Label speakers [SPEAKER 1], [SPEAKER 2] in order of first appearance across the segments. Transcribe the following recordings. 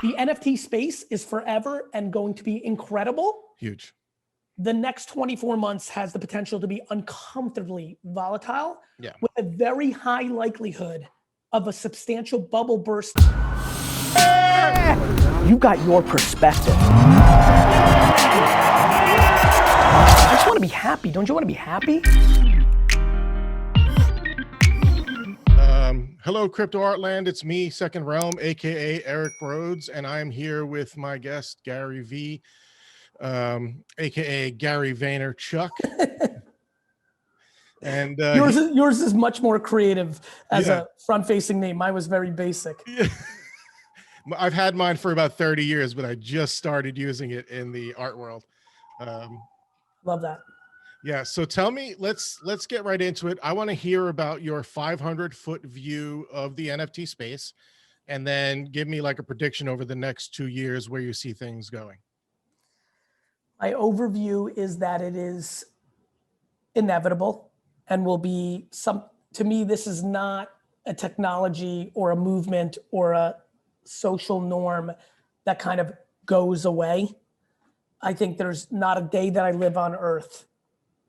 [SPEAKER 1] The NFT space is forever and going to be incredible.
[SPEAKER 2] Huge.
[SPEAKER 1] The next 24 months has the potential to be uncomfortably volatile, with a very high likelihood of a substantial bubble burst. You got your perspective. I just want to be happy. Don't you want to be happy?
[SPEAKER 2] Hello, Crypto Artland. It's me, Second Realm, aka Eric Rhodes, and I'm here with my guest Garyvee, aka Gary Vaynerchuk. And
[SPEAKER 1] yours is much more creative as a front-facing name. Mine was very basic.
[SPEAKER 2] Yeah. I've had mine for about 30 years, but I just started using it in the art world.
[SPEAKER 1] Love that.
[SPEAKER 2] Yeah, so tell me, let's get right into it. I want to hear about your 500-foot view of the NFT space, and then give me like a prediction over the next 2 years where you see things going.
[SPEAKER 1] My overview is that it is inevitable and will be to me, this is not a technology or a movement or a social norm that kind of goes away. I think there's not a day that I live on Earth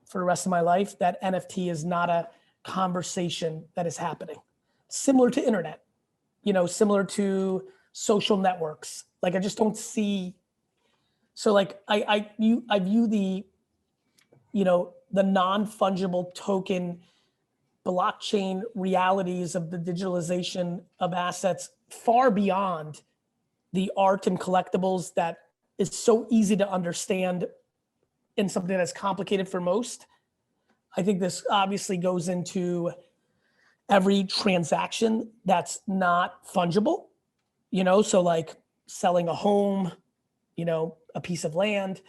[SPEAKER 1] for the rest of my life that NFT is not a conversation that is happening. Similar to internet, similar to social networks. Like I just don't see, so like I view the, the non-fungible token blockchain realities of the digitalization of assets far beyond the art and collectibles that is so easy to understand in something that's complicated for most. I think this obviously goes into every transaction that's not fungible, so like selling a home, a piece of land,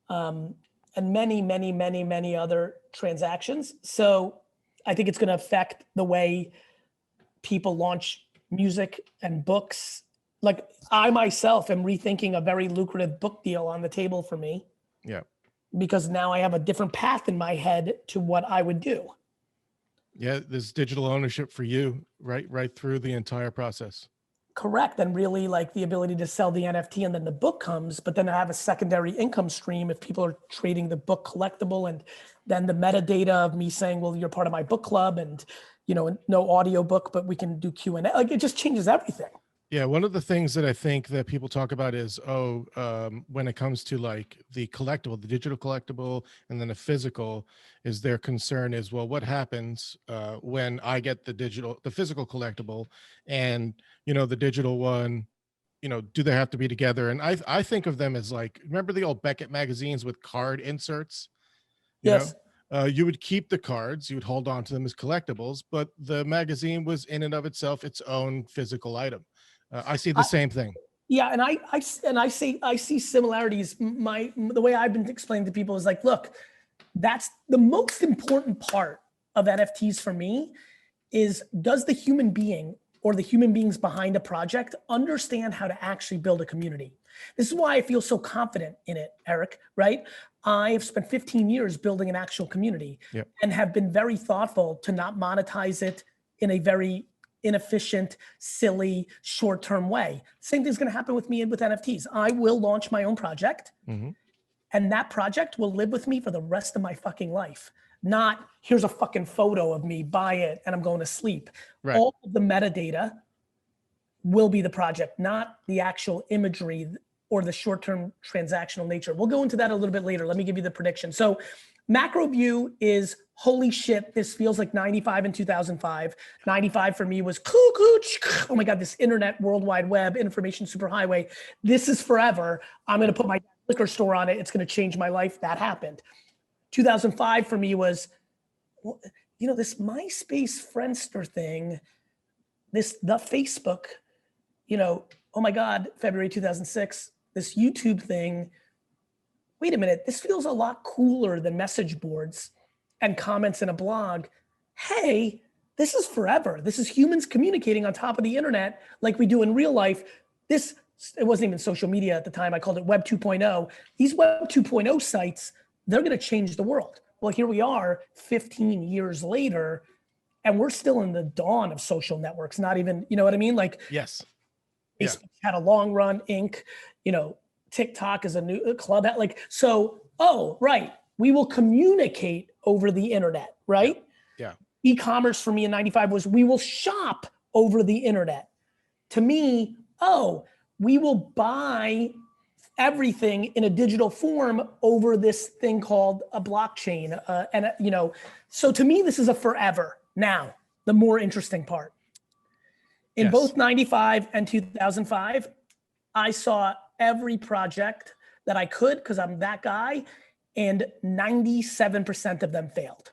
[SPEAKER 1] and many, many, many, many other transactions. So I think it's going to affect the way people launch music and books. Like I myself am rethinking a very lucrative book deal on the table for me.
[SPEAKER 2] Yeah.
[SPEAKER 1] Because now I have a different path in my head to what I would do.
[SPEAKER 2] Yeah, there's digital ownership for you right through the entire process.
[SPEAKER 1] Correct. And really like the ability to sell the NFT and then the book comes, but then I have a secondary income stream if people are trading the book collectible, and then the metadata of me saying, well, you're part of my book club, and no audio book, but we can do Q&A. Like it just changes everything.
[SPEAKER 2] Yeah, one of the things that I think that people talk about is, when it comes to like the collectible, the digital collectible, and then the physical, is their concern is, well, what happens when I get the physical collectible, and the digital one, do they have to be together? And I think of them as like, remember the old Beckett magazines with card inserts?
[SPEAKER 1] Yes.
[SPEAKER 2] You would keep the cards, you would hold on to them as collectibles, but the magazine was in and of itself its own physical item. I see the same thing.
[SPEAKER 1] Yeah, and I see similarities. The way I've been explaining to people is like, look, that's the most important part of NFTs for me is, does the human being or the human beings behind a project understand how to actually build a community? This is why I feel so confident in it, Eric, right? I have spent 15 years building an actual community and have been very thoughtful to not monetize it in a very inefficient, silly, short-term way. Same thing's going to happen with me and with NFTs. I will launch my own project, and that project will live with me for the rest of my fucking life. Not, here's a fucking photo of me, buy it, and I'm going to sleep. Right. All of the metadata will be the project, not the actual imagery or the short-term transactional nature. We'll go into that a little bit later. Let me give you the prediction. So macro view is, holy shit, this feels like 95 and 2005. 95 for me was oh my God, this internet, World Wide Web, information superhighway. This is forever. I'm gonna put my liquor store on it. It's gonna change my life. That happened. 2005 for me was, this MySpace Friendster thing, the Facebook, oh my God, February 2006, this YouTube thing. Wait a minute, this feels a lot cooler than message boards and comments in a blog. Hey, this is forever. This is humans communicating on top of the internet like we do in real life. It wasn't even social media at the time. I called it Web 2.0. These Web 2.0 sites, they're gonna change the world. Well, here we are 15 years later, and we're still in the dawn of social networks. Not even, you know what I mean? Like,
[SPEAKER 2] yes.
[SPEAKER 1] Facebook had a long run Inc. TikTok is a new club. Like, so, oh, right. We will communicate over the internet, right?
[SPEAKER 2] Yeah.
[SPEAKER 1] E-commerce for me in 95 was we will shop over the internet. To me, oh, we will buy everything in a digital form over this thing called a blockchain. So to me, this is a forever. Now, the more interesting part. In both 95 and 2005, I saw every project that I could because I'm that guy, and 97% of them failed.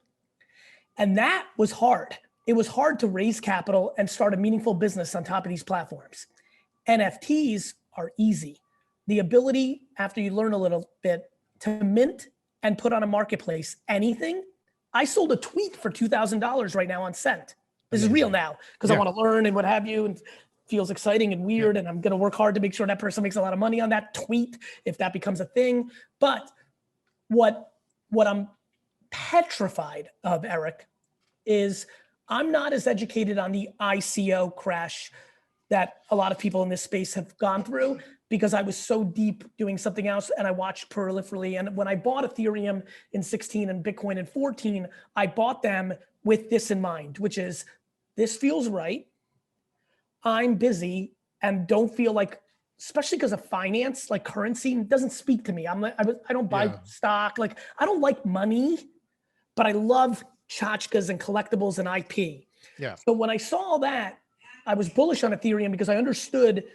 [SPEAKER 1] And that was hard. It was hard to raise capital and start a meaningful business on top of these platforms. NFTs are easy. The ability, after you learn a little bit, to mint and put on a marketplace anything. I sold a tweet for $2,000 right now on Cent. This is real now because I want to learn and what have you, and it feels exciting and weird, and I'm going to work hard to make sure that person makes a lot of money on that tweet if that becomes a thing. But what I'm petrified of, Eric, is I'm not as educated on the ICO crash that a lot of people in this space have gone through because I was so deep doing something else and I watched proliferally. And when I bought Ethereum in 16 and Bitcoin in 14, I bought them with this in mind, which is this feels right. I'm busy and don't feel like, especially because of finance, like currency doesn't speak to me. I don't buy stock. Like I don't like money, but I love tchotchkes and collectibles and IP.
[SPEAKER 2] Yeah.
[SPEAKER 1] So when I saw that, I was bullish on Ethereum because I understood,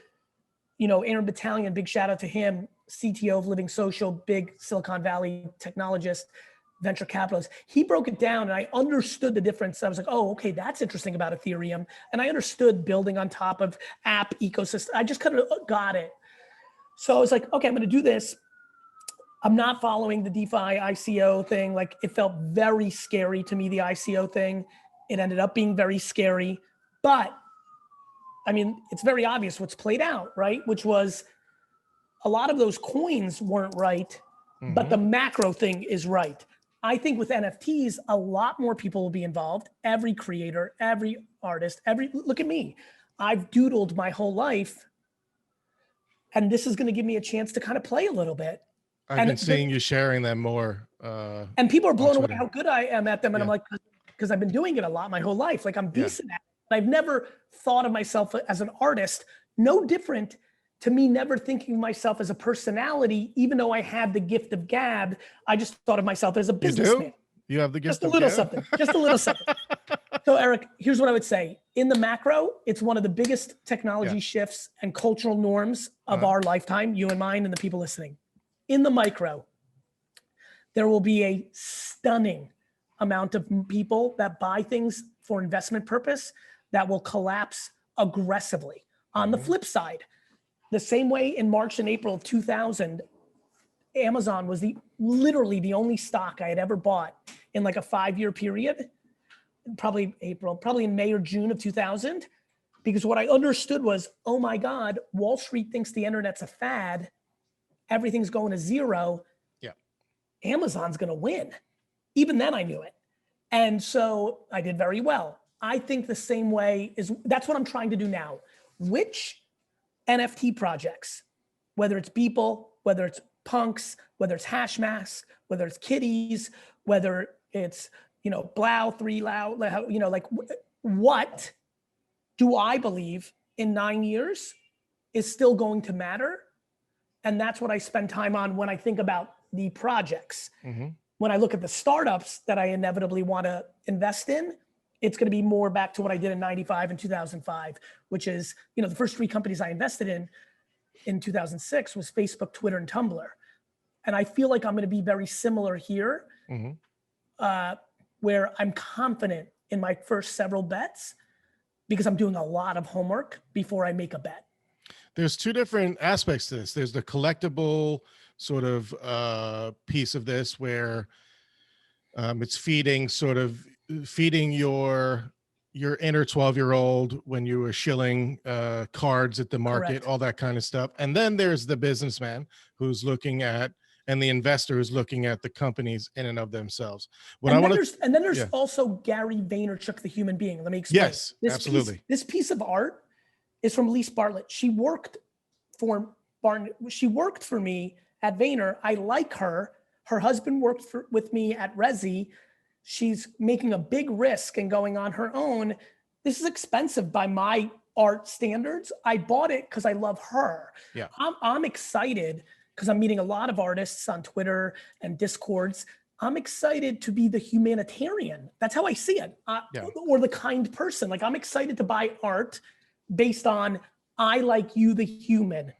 [SPEAKER 1] Aaron Battalion, big shout out to him, CTO of Living Social, big Silicon Valley technologist, venture capitalist. He broke it down and I understood the difference. I was like, oh, okay, that's interesting about Ethereum. And I understood building on top of app ecosystem. I just kind of got it. So I was like, okay, I'm going to do this. I'm not following the DeFi ICO thing. Like it felt very scary to me, the ICO thing. It ended up being very scary, but I mean, it's very obvious what's played out, right? Which was a lot of those coins weren't right, but the macro thing is right. I think with NFTs, a lot more people will be involved. Every creator, every artist, look at me. I've doodled my whole life. And this is going to give me a chance to kind of play a little bit.
[SPEAKER 2] I've been seeing you sharing them more.
[SPEAKER 1] And people are blown away how good I am at them. And I'm like, because I've been doing it a lot my whole life. Like I'm decent at it. I've never thought of myself as an artist, no different to me, never thinking of myself as a personality, even though I had the gift of gab. I just thought of myself as a businessman.
[SPEAKER 2] You have the gift
[SPEAKER 1] of gab? Just a little something. So Eric, here's what I would say. In the macro, it's one of the biggest technology shifts and cultural norms of our lifetime, you and mine and the people listening. In the micro, there will be a stunning amount of people that buy things for investment purpose that will collapse aggressively. On the flip side, the same way in March and April of 2000, Amazon was literally the only stock I had ever bought in like a 5-year period, probably in May or June of 2000, because what I understood was, oh my God, Wall Street thinks the internet's a fad. Everything's going to zero.
[SPEAKER 2] Yeah.
[SPEAKER 1] Amazon's going to win. Even then I knew it. And so I did very well. I think the same way that's what I'm trying to do now. Which NFT projects, whether it's Beeple, whether it's Punks, whether it's Hash Mask, whether it's Kitties, whether it's, Blau, 3 Lau, like what do I believe in 9 years is still going to matter? And that's what I spend time on when I think about the projects. When I look at the startups that I inevitably want to invest in, it's going to be more back to what I did in 95 and 2005, which is, the first 3 companies I invested in 2006 was Facebook, Twitter, and Tumblr. And I feel like I'm going to be very similar here, where I'm confident in my first several bets because I'm doing a lot of homework before I make a bet.
[SPEAKER 2] There's 2 different aspects to this. There's the collectible sort of piece of this where it's feeding your inner 12-year-old when you were shilling cards at the market. Correct. All that kind of stuff. And then there's the businessman who's looking at, and the investor who's looking at the companies in and of themselves.
[SPEAKER 1] And then there's also Gary Vaynerchuk, the human being. Let me explain.
[SPEAKER 2] Yes, absolutely.
[SPEAKER 1] This piece of art is from Lise Bartlett. She worked for Barn. She worked for me at Vayner. I like her. Her husband worked with me at Resi. She's making a big risk and going on her own. This is expensive by my art standards. I bought it because I love her.
[SPEAKER 2] Yeah.
[SPEAKER 1] I'm excited because I'm meeting a lot of artists on Twitter and Discords. I'm excited to be the humanitarian. That's how I see it. Or the kind person. Like, I'm excited to buy art based on, I like you, the human.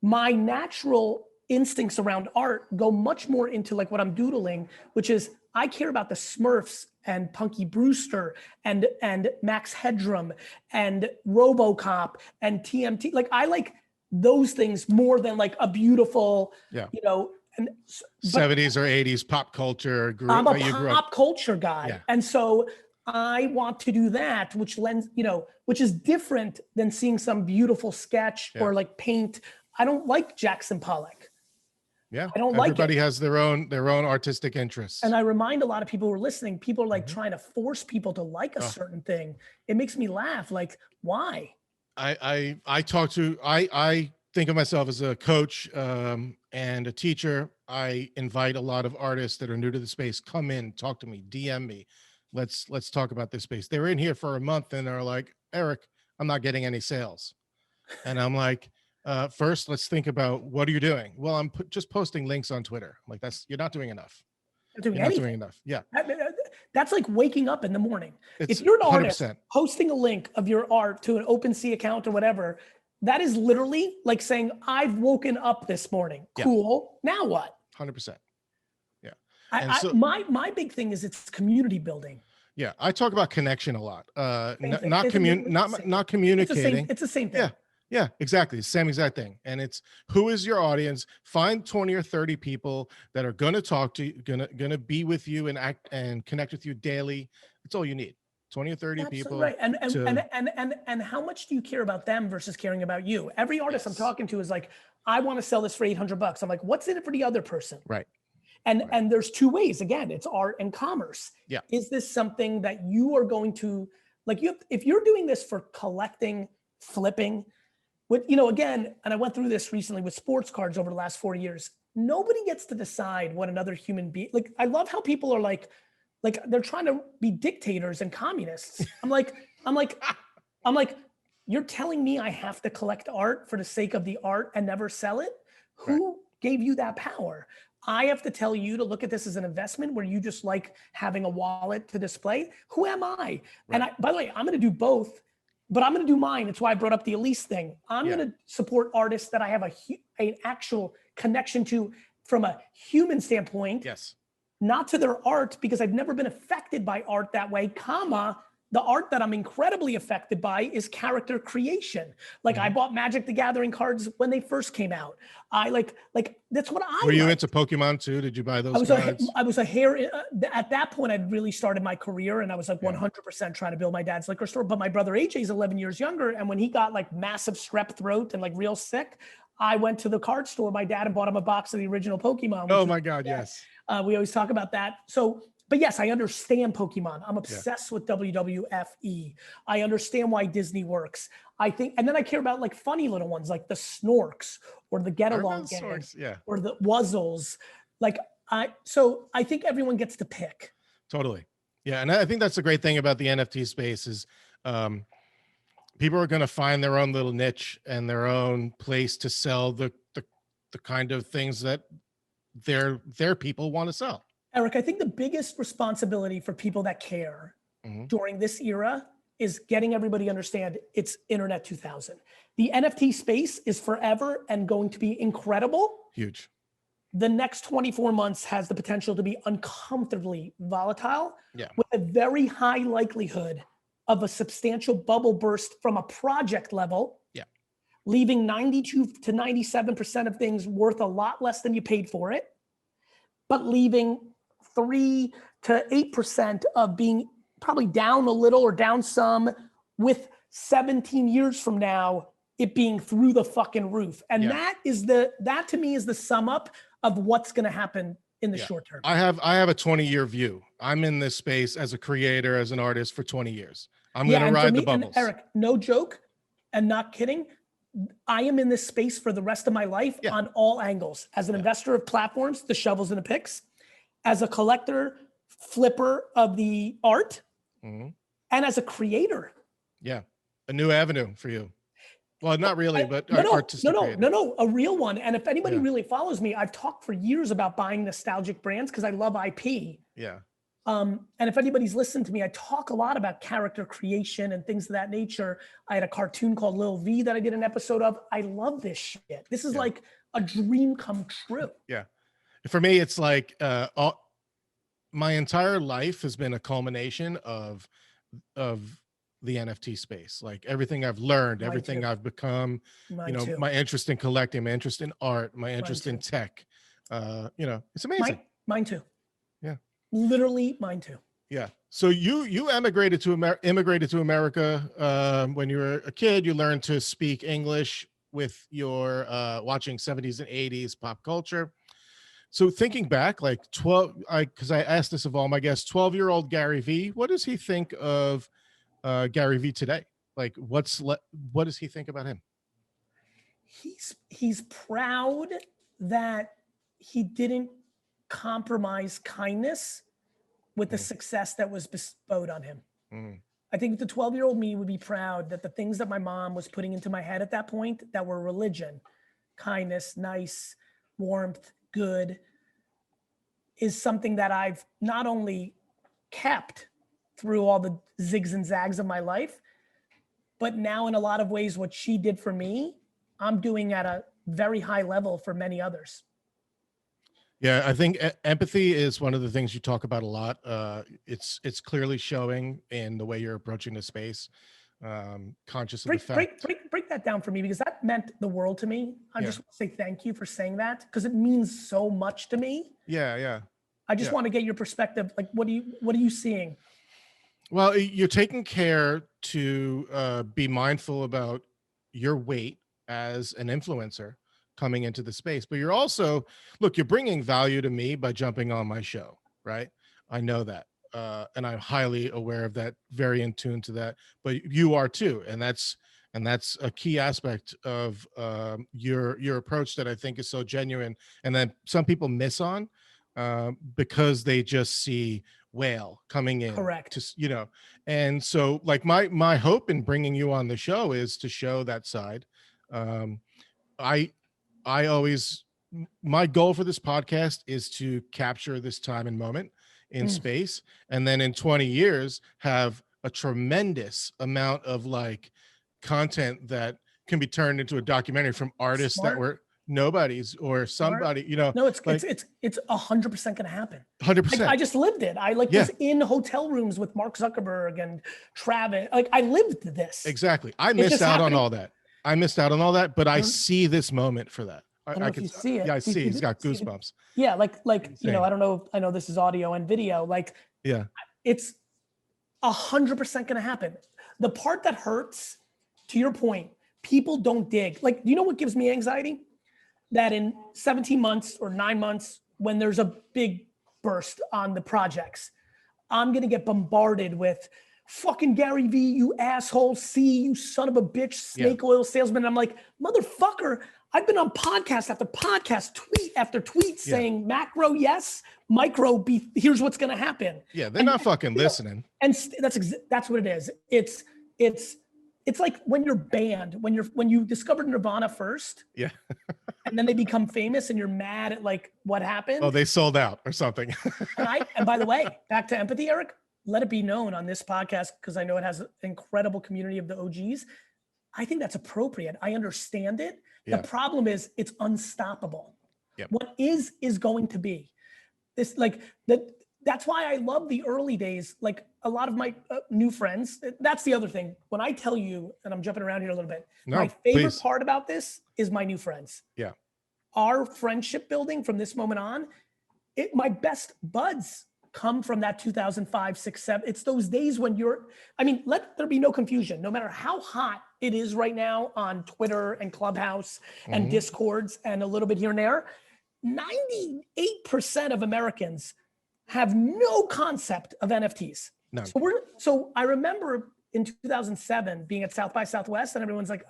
[SPEAKER 1] My natural instincts around art go much more into like what I'm doodling, which is I care about the Smurfs and Punky Brewster and Max Headroom and RoboCop and TMT. Like, I like those things more than like a beautiful, you know, and
[SPEAKER 2] 70s or 80s pop culture.
[SPEAKER 1] I'm a pop culture guy.
[SPEAKER 2] Yeah.
[SPEAKER 1] And so I want to do that, which lends, you know, which is different than seeing some beautiful sketch or like paint. I don't like Jackson Pollock.
[SPEAKER 2] Yeah,
[SPEAKER 1] I don't like it.
[SPEAKER 2] Everybody has their own artistic interests.
[SPEAKER 1] And I remind a lot of people who are listening, people are like trying to force people to like a certain thing. It makes me laugh. Like, why?
[SPEAKER 2] I think of myself as a coach and a teacher. I invite a lot of artists that are new to the space, come in, talk to me, DM me. Let's talk about this space. They're in here for a month and they're like, Eric, I'm not getting any sales. And I'm like, first, let's think about, what are you doing? Well, I'm just posting links on Twitter. I'm like, you're not doing enough. You're not doing enough. Yeah.
[SPEAKER 1] That's like waking up in the morning. If you're an artist
[SPEAKER 2] 100%.
[SPEAKER 1] posting a link of your art to an OpenSea account or whatever, that is literally like saying, I've woken up this morning. Cool. Now what?
[SPEAKER 2] 100%. Yeah.
[SPEAKER 1] My big thing is it's community building.
[SPEAKER 2] Yeah. I talk about connection a lot. Not communicating.
[SPEAKER 1] It's the same thing.
[SPEAKER 2] Yeah. Yeah, exactly. The same exact thing. And it's, who is your audience? Find 20 or 30 people that are going to talk to you, going to be with you and act and connect with you daily. That's all you need. 20 or 30 people.
[SPEAKER 1] Right. And how much do you care about them versus caring about you? Every artist I'm talking to is like, I want to sell this for $800. I'm like, what's in it for the other person?
[SPEAKER 2] Right.
[SPEAKER 1] And there's two ways. Again, it's art and commerce.
[SPEAKER 2] Yeah.
[SPEAKER 1] Is this something that you are going to, like, if you're doing this for collecting, flipping, again, and I went through this recently with sports cards over the last 4 years, nobody gets to decide what another human being, like, I love how people are like they're trying to be dictators and communists. I'm like, you're telling me I have to collect art for the sake of the art and never sell it? Who gave you that power? I have to tell you to look at this as an investment where you just like having a wallet to display. Who am I? Right. And by the way, I'm going to do both. But I'm going to do mine. It's why I brought up the Elise thing. I'm going to support artists that I have an actual connection to from a human standpoint.
[SPEAKER 2] Yes.
[SPEAKER 1] Not to their art, because I've never been affected by art that way, the art that I'm incredibly affected by is character creation. Like, I bought Magic the Gathering cards when they first came out. I like that's what I
[SPEAKER 2] Were you into Pokemon too? Did you buy those cards?
[SPEAKER 1] I was a hair, at that point I'd really started my career and I was like 100% trying to build my dad's liquor store. But my brother AJ is 11 years younger. And when he got like massive strep throat and like real sick, I went to the card store, my dad, and bought him a box of the original Pokemon.
[SPEAKER 2] Oh my God, yes.
[SPEAKER 1] We always talk about that. So, but yes, I understand Pokemon. I'm obsessed with WWFE. I understand why Disney works. I think, and then I care about like funny little ones like the Snorks or the Get Along Gang or the Wuzzles. So I think everyone gets to pick.
[SPEAKER 2] Totally. Yeah. And I think that's the great thing about the NFT space is people are going to find their own little niche and their own place to sell the kind of things that their people want to sell.
[SPEAKER 1] Eric, I think the biggest responsibility for people that care during this era is getting everybody to understand it's Internet 2000. The NFT space is forever and going to be incredible.
[SPEAKER 2] Huge.
[SPEAKER 1] The next 24 months has the potential to be uncomfortably volatile with a very high likelihood of a substantial bubble burst from a project level, leaving 92 to 97% of things worth a lot less than you paid for it, but leaving 3 to 8% of being probably down a little or down some, with 17 years from now, it being through the fucking roof. And that to me is the sum up of what's going to happen in the short term.
[SPEAKER 2] I have a 20-year view. I'm in this space as a creator, as an artist for 20 years. I'm going to ride the bubbles.
[SPEAKER 1] And Eric, no joke and not kidding. I am in this space for the rest of my life on all angles. As an investor of platforms, the shovels and the picks, as a collector, flipper of the art, and as a creator.
[SPEAKER 2] Yeah. A new avenue for you. Well, not really, but artistic.
[SPEAKER 1] No, a real one. And if anybody really follows me, I've talked for years about buying nostalgic brands because I love IP.
[SPEAKER 2] Yeah.
[SPEAKER 1] And if anybody's listened to me, I talk a lot about character creation and things of that nature. I had a cartoon called Lil V that I did an episode of. I love this shit. This is like a dream come true.
[SPEAKER 2] Yeah. For me, it's like my entire life has been a culmination of the NFT space. Like everything I've learned, everything I've become, my interest in collecting, my interest in art, my interest in tech. It's amazing.
[SPEAKER 1] Mine too.
[SPEAKER 2] Yeah.
[SPEAKER 1] Literally mine too.
[SPEAKER 2] Yeah. So you immigrated to America when you were a kid. You learned to speak English with your watching 70s and 80s pop culture. So thinking back, like because I asked this of all my guests, 12-year-old Garyvee, what does he think of Garyvee today? Like what does he think about him?
[SPEAKER 1] He's proud that he didn't compromise kindness with the success that was bestowed on him. I think the 12-year-old me would be proud that the things that my mom was putting into my head at that point that were religion, kindness, nice, warmth, good, is something that I've not only kept through all the zigs and zags of my life, but now in a lot of ways, what she did for me, I'm doing at a very high level for many others.
[SPEAKER 2] Yeah, I think empathy is one of the things you talk about a lot. It's clearly showing in the way you're approaching the space. Conscious of the fact.
[SPEAKER 1] Break that down for me, because that meant the world to me. I just want to say thank you for saying that, because it means so much to me.
[SPEAKER 2] Yeah.
[SPEAKER 1] I just want to get your perspective. Like, what are you seeing?
[SPEAKER 2] Well, you're taking care to be mindful about your weight as an influencer coming into the space, but you're also, you're bringing value to me by jumping on my show, right? I know that. And I'm highly aware of that, very in tune to that, but you are too. And that's a key aspect of your approach that I think is so genuine. And then some people miss on because they just see whale coming in.
[SPEAKER 1] Correct.
[SPEAKER 2] And so like my hope in bringing you on the show is to show that side. I always, my goal for this podcast is to capture this time and moment in space, and then in 20 years have a tremendous amount of like content that can be turned into a documentary from artists that were nobodies or somebody,
[SPEAKER 1] No, it's 100% going to happen.
[SPEAKER 2] 100%.
[SPEAKER 1] I just lived it. I was in hotel rooms with Mark Zuckerberg and Travis. Like I lived this.
[SPEAKER 2] Exactly. I missed out on all that. But I see this moment for that. I can see it. Yeah, I see. He's got goosebumps.
[SPEAKER 1] Yeah, like I don't know. I know this is audio and video. Like, yeah, it's 100% going to happen. The part that hurts, to your point, people don't dig. Like, do you know what gives me anxiety? That in 17 months or 9 months, when there's a big burst on the projects, I'm going to get bombarded with fucking Garyvee, you asshole, you son of a bitch, snake oil salesman. And I'm like, motherfucker, I've been on podcast after podcast, tweet after tweet saying macro, yes, micro, here's what's going to happen.
[SPEAKER 2] Yeah, they're not fucking listening.
[SPEAKER 1] And that's what it is. It's like when you're banned, when you discovered Nirvana first, and then they become famous, and you're mad at like what happened.
[SPEAKER 2] Oh, they sold out or something.
[SPEAKER 1] and by the way, back to empathy, Eric. Let it be known on this podcast, because I know it has an incredible community of the OGs. I think that's appropriate. I understand it. The problem is it's unstoppable. What is going to be this, like that. That's why I love the early days. Like a lot of my new friends, that's the other thing. When I tell you, and I'm jumping around here a little bit, my favorite part about this is my new friends. Yeah. Our friendship building from this moment on, my best buds come from that 2005, 6, 7. It's those days when let there be no confusion. No matter how hot it is right now on Twitter and Clubhouse and Discords and a little bit here and there, 98% of Americans have no concept of NFTs. None. So I remember in 2007 being at South by Southwest, and everyone's like,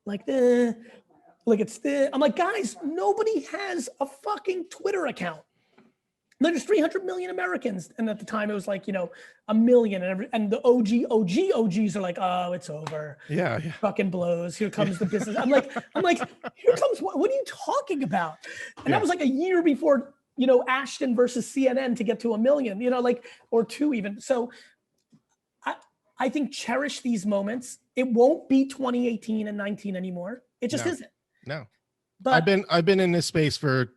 [SPEAKER 1] Like, like it's I'm like, guys, nobody has a fucking Twitter account. There's 300 million Americans. And at the time it was like, you know, a million, and the OGs are like, oh, it's over.
[SPEAKER 2] Yeah.
[SPEAKER 1] Fucking blows. Here comes the business. I'm like, here comes, what are you talking about? And that was like a year before, you know, Ashton versus CNN to get to 1 million, you know, like, or 2 even. So I think cherish these moments. It won't be 2018 and 19 anymore. It just isn't.
[SPEAKER 2] No.
[SPEAKER 1] But
[SPEAKER 2] I've been in this space for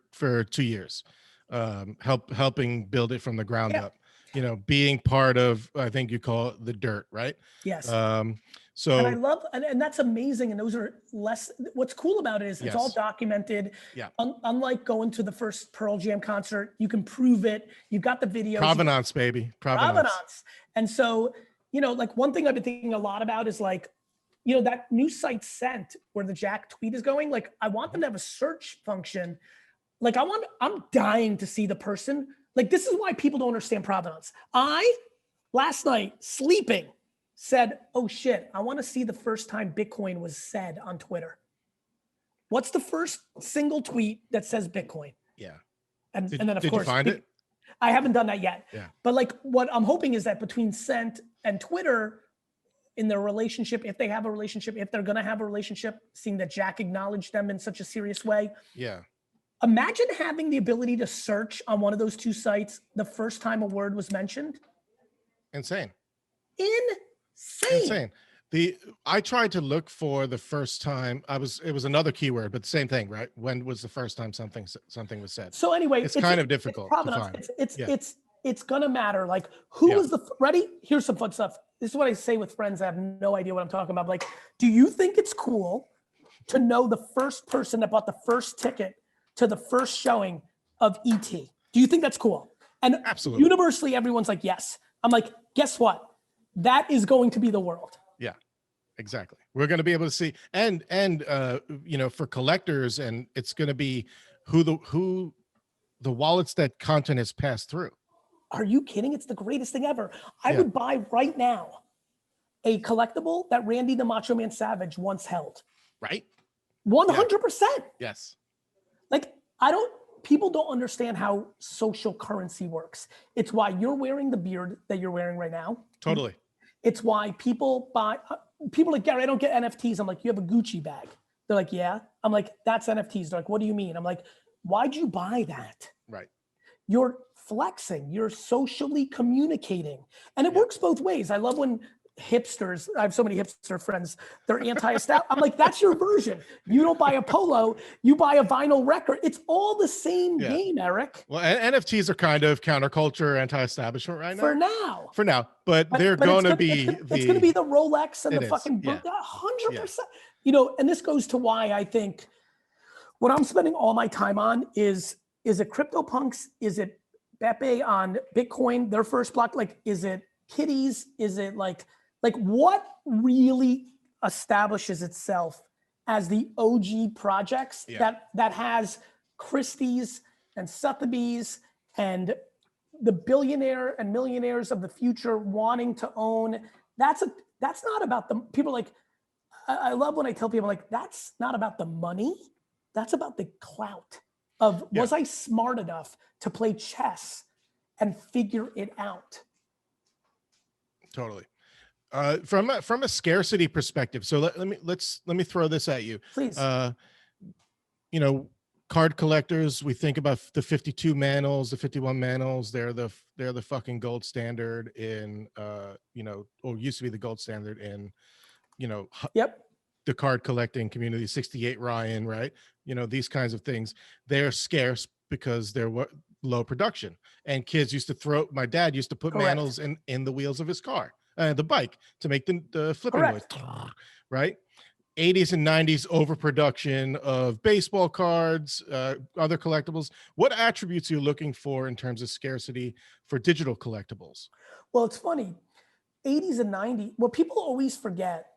[SPEAKER 2] 2 years, helping build it from the ground up. You know, being part of, I think you call it the dirt, right?
[SPEAKER 1] Yes.
[SPEAKER 2] So
[SPEAKER 1] and I love, and that's amazing. And those are what's cool about it is it's all documented.
[SPEAKER 2] Yeah.
[SPEAKER 1] Unlike going to the first Pearl Jam concert, you can prove it. You've got the videos.
[SPEAKER 2] Provenance, baby. Provenance.
[SPEAKER 1] And so, you know, like one thing I've been thinking a lot about is like, you know, that new site Sent where the Jack tweet is going, like, I want them to have a search function. Like I'm dying to see the person. Like, this is why people don't understand provenance. Last night, sleeping, said, oh shit, I want to see the first time Bitcoin was said on Twitter. What's the first single tweet that says Bitcoin?
[SPEAKER 2] Yeah.
[SPEAKER 1] And then of
[SPEAKER 2] course. Did you find it?
[SPEAKER 1] I haven't done that yet.
[SPEAKER 2] Yeah.
[SPEAKER 1] But like what I'm hoping is that between Sent and Twitter, in their relationship, if they have a relationship, if they're going to have a relationship, seeing that Jack acknowledged them in such a serious way.
[SPEAKER 2] Yeah.
[SPEAKER 1] Imagine having the ability to search on one of those 2 sites the first time a word was mentioned.
[SPEAKER 2] Insane.
[SPEAKER 1] Insane.
[SPEAKER 2] I tried to look for the first time it was another keyword, but the same thing, right? When was the first time something was said?
[SPEAKER 1] So anyway,
[SPEAKER 2] it's kind of difficult to find.
[SPEAKER 1] It's gonna matter. Like who was ready? Here's some fun stuff. This is what I say with friends that have no idea what I'm talking about. Like, do you think it's cool to know the first person that bought the first ticket to the first showing of ET? Do you think that's cool? And
[SPEAKER 2] absolutely,
[SPEAKER 1] universally, everyone's like, yes. I'm like, guess what? That is going to be the world.
[SPEAKER 2] Yeah, exactly. We're going to be able to see, and you know, for collectors, and it's going to be who the wallets that content has passed through.
[SPEAKER 1] Are you kidding? It's the greatest thing ever. I would buy right now a collectible that Randy the Macho Man Savage once held.
[SPEAKER 2] Right?
[SPEAKER 1] 100%.
[SPEAKER 2] Yes.
[SPEAKER 1] Like, people don't understand how social currency works. It's why you're wearing the beard that you're wearing right now.
[SPEAKER 2] Totally.
[SPEAKER 1] It's why people are like, Gary, I don't get NFTs. I'm like, you have a Gucci bag. They're like, yeah. I'm like, that's NFTs. They're like, what do you mean? I'm like, why'd you buy that?
[SPEAKER 2] Right.
[SPEAKER 1] You're flexing, you're socially communicating. And it works both ways. I love when hipsters, I have so many hipster friends, they're anti-establishment. I'm like, that's your version. You don't buy a polo, you buy a vinyl record. It's all the same game, Eric.
[SPEAKER 2] Well, NFTs are kind of counterculture, anti-establishment right now. For now. But they're going to be
[SPEAKER 1] it's going to be the Rolex and the fucking 100%. You know, and this goes to why I think what I'm spending all my time on is it CryptoPunks? Is it Pepe on Bitcoin, their first block? Like, is it Kitties? Is it like what really establishes itself as the OG projects that has Christie's and Sotheby's and the billionaire and millionaires of the future wanting to own? That's not about the people. Like, I love when I tell people, like, that's not about the money. That's about the clout of, was I smart enough to play chess and figure it out?
[SPEAKER 2] Totally. From a scarcity perspective. So let me throw this at you.
[SPEAKER 1] Please.
[SPEAKER 2] You know, card collectors, we think about the 52 manuals, the 51 manuals. They're the fucking gold standard in, you know, or used to be the gold standard in, you know, the card collecting community. 68 Ryan, right? You know, these kinds of things. They're scarce because they're low production. And kids used to my dad used to put manuals in the wheels of his car, the bike, to make the flipping noise, right? 80s and 90s overproduction of baseball cards, other collectibles. What attributes are you looking for in terms of scarcity for digital collectibles?
[SPEAKER 1] Well, it's funny. 80s and 90s, what people always forget,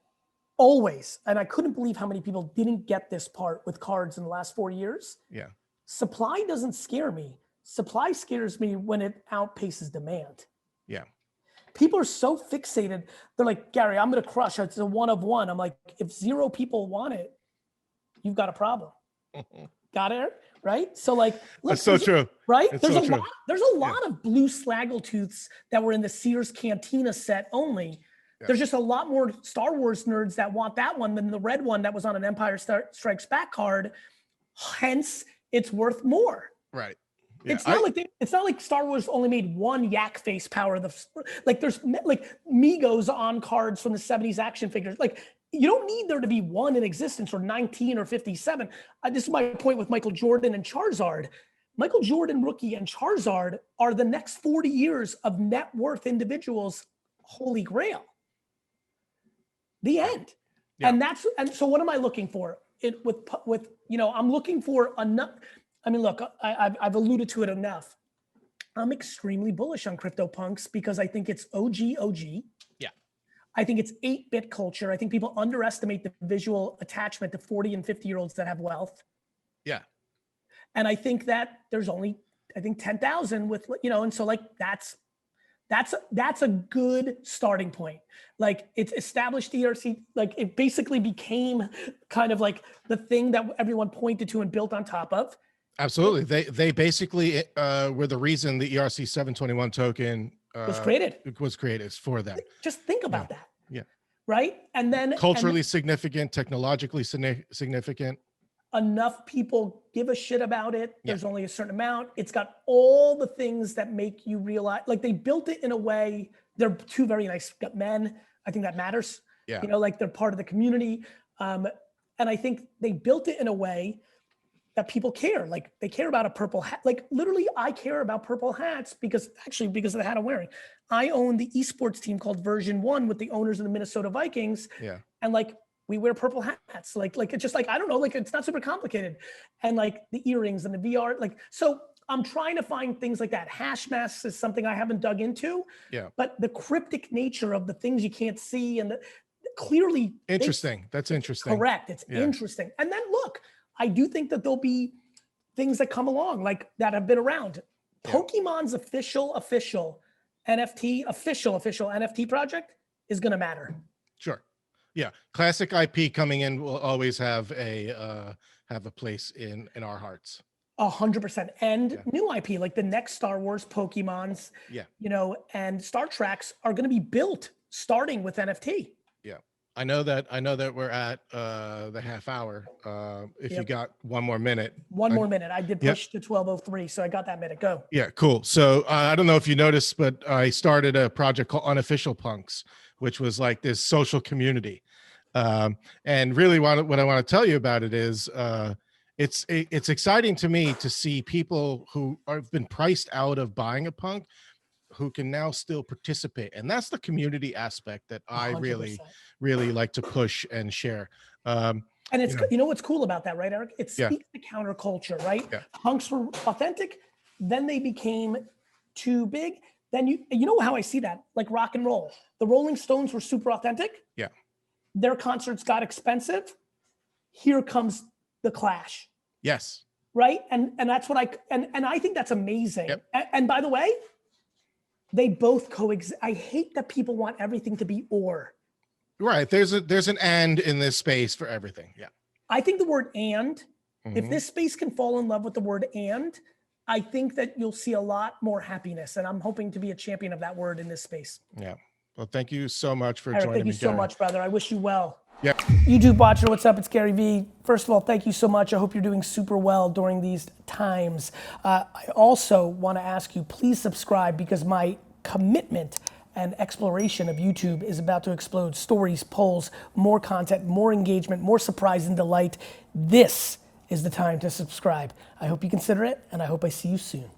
[SPEAKER 1] and I couldn't believe how many people didn't get this part with cards in the last 4 years.
[SPEAKER 2] Yeah.
[SPEAKER 1] Supply doesn't scare me. Supply scares me when it outpaces demand.
[SPEAKER 2] Yeah.
[SPEAKER 1] People are so fixated. They're like, Gary, I'm going to crush it. It's a one of one. I'm like, if 0 people want it, you've got a problem. Got it? Right? So like, look,
[SPEAKER 2] That's so true.
[SPEAKER 1] Right?
[SPEAKER 2] It's
[SPEAKER 1] There's
[SPEAKER 2] so
[SPEAKER 1] a
[SPEAKER 2] true.
[SPEAKER 1] lot, there's a lot of blue Snaggletooths that were in the Sears Cantina set only. There's just a lot more Star Wars nerds that want that one than the red one that was on an Empire Strikes Back card. Hence, it's worth more.
[SPEAKER 2] Right. Yeah.
[SPEAKER 1] It's not like Star Wars only made one yak face power. Like there's like Migos on cards from the 70s action figures. Like you don't need there to be one in existence or 19 or 57. This is my point with Michael Jordan and Charizard. Michael Jordan rookie and Charizard are the next 40 years of net worth individuals. Holy grail. The end. Yeah. And so what am I looking for? I'm looking for enough. I mean, look, I've alluded to it enough. I'm extremely bullish on CryptoPunks because I think it's OG.
[SPEAKER 2] Yeah.
[SPEAKER 1] I think it's 8-bit culture. I think people underestimate the visual attachment to 40 and 50-year-olds that have wealth.
[SPEAKER 2] Yeah.
[SPEAKER 1] And I think that there's only, 10,000 with, and so like that's a good starting point. Like it's established ERC, like it basically became kind of like the thing that everyone pointed to and built on top of.
[SPEAKER 2] Absolutely. They basically were the reason the ERC 721 token
[SPEAKER 1] was created.
[SPEAKER 2] It was created for them.
[SPEAKER 1] Just think about that.
[SPEAKER 2] Yeah.
[SPEAKER 1] Right. And then
[SPEAKER 2] culturally significant, technologically significant.
[SPEAKER 1] Enough people give a shit about it. There's only a certain amount. It's got all the things that make you realize, like they built it in a way. They're two very nice men. I think that matters.
[SPEAKER 2] Yeah.
[SPEAKER 1] Like they're part of the community. And I think they built it in a way that people care. Like they care about a purple hat. Like literally I care about purple hats because of the hat I'm wearing. I own the esports team called Version 1 with the owners of the Minnesota Vikings.
[SPEAKER 2] Yeah.
[SPEAKER 1] And like, we wear purple hats. Like it's just like, I don't know, like it's not super complicated. And like the earrings and the VR, like, so I'm trying to find things like that. Hash masks is something I haven't dug into.
[SPEAKER 2] Yeah.
[SPEAKER 1] But the cryptic nature of the things you can't see and clearly.
[SPEAKER 2] Interesting. That's interesting.
[SPEAKER 1] Correct. It's interesting. And then look, I do think that there'll be things that come along like that have been around. Yeah. Pokemon's official NFT, official NFT project is going to matter.
[SPEAKER 2] Sure. Yeah, classic IP coming in will always have a place in our hearts.
[SPEAKER 1] 100%. And new IP like the next Star Wars Pokemons, and Star Treks are going to be built starting with NFT.
[SPEAKER 2] Yeah, I know that we're at the half hour. If you got one more minute.
[SPEAKER 1] More minute. I did push to 12:03, so I got that minute. Go.
[SPEAKER 2] Yeah, cool. So I don't know if you noticed, but I started a project called Unofficial Punks, which was like this social community. And really what I want to tell you about it is it's exciting to me to see people who have been priced out of buying a punk who can now still participate. And that's the community aspect that I 100%. really like to push and share. And
[SPEAKER 1] it's, what's cool about that, right, Eric? It speaks to counterculture, right? Yeah. Punks were authentic. Then they became too big. Then you know how I see that, like rock and roll. The Rolling Stones were super authentic.
[SPEAKER 2] Yeah.
[SPEAKER 1] Their concerts got expensive. Here comes the Clash.
[SPEAKER 2] Yes.
[SPEAKER 1] Right. And that's what I think that's amazing.
[SPEAKER 2] Yep.
[SPEAKER 1] And by the way, they both coexist. I hate that people want everything to be or.
[SPEAKER 2] Right. There's an and in this space for everything. Yeah.
[SPEAKER 1] I think the word and, if this space can fall in love with the word and, I think that you'll see a lot more happiness. And I'm hoping to be a champion of that word in this space.
[SPEAKER 2] Yeah. Well, thank you so much for
[SPEAKER 1] Eric,
[SPEAKER 2] joining me.
[SPEAKER 1] Thank you so much, brother. I wish you well.
[SPEAKER 2] Yeah.
[SPEAKER 1] YouTube watcher, what's up? It's Garyvee. First of all, thank you so much. I hope you're doing super well during these times. I also want to ask you, please subscribe because my commitment and exploration of YouTube is about to explode. Stories, polls, more content, more engagement, more surprise and delight. This is the time to subscribe. I hope you consider it, and I hope I see you soon.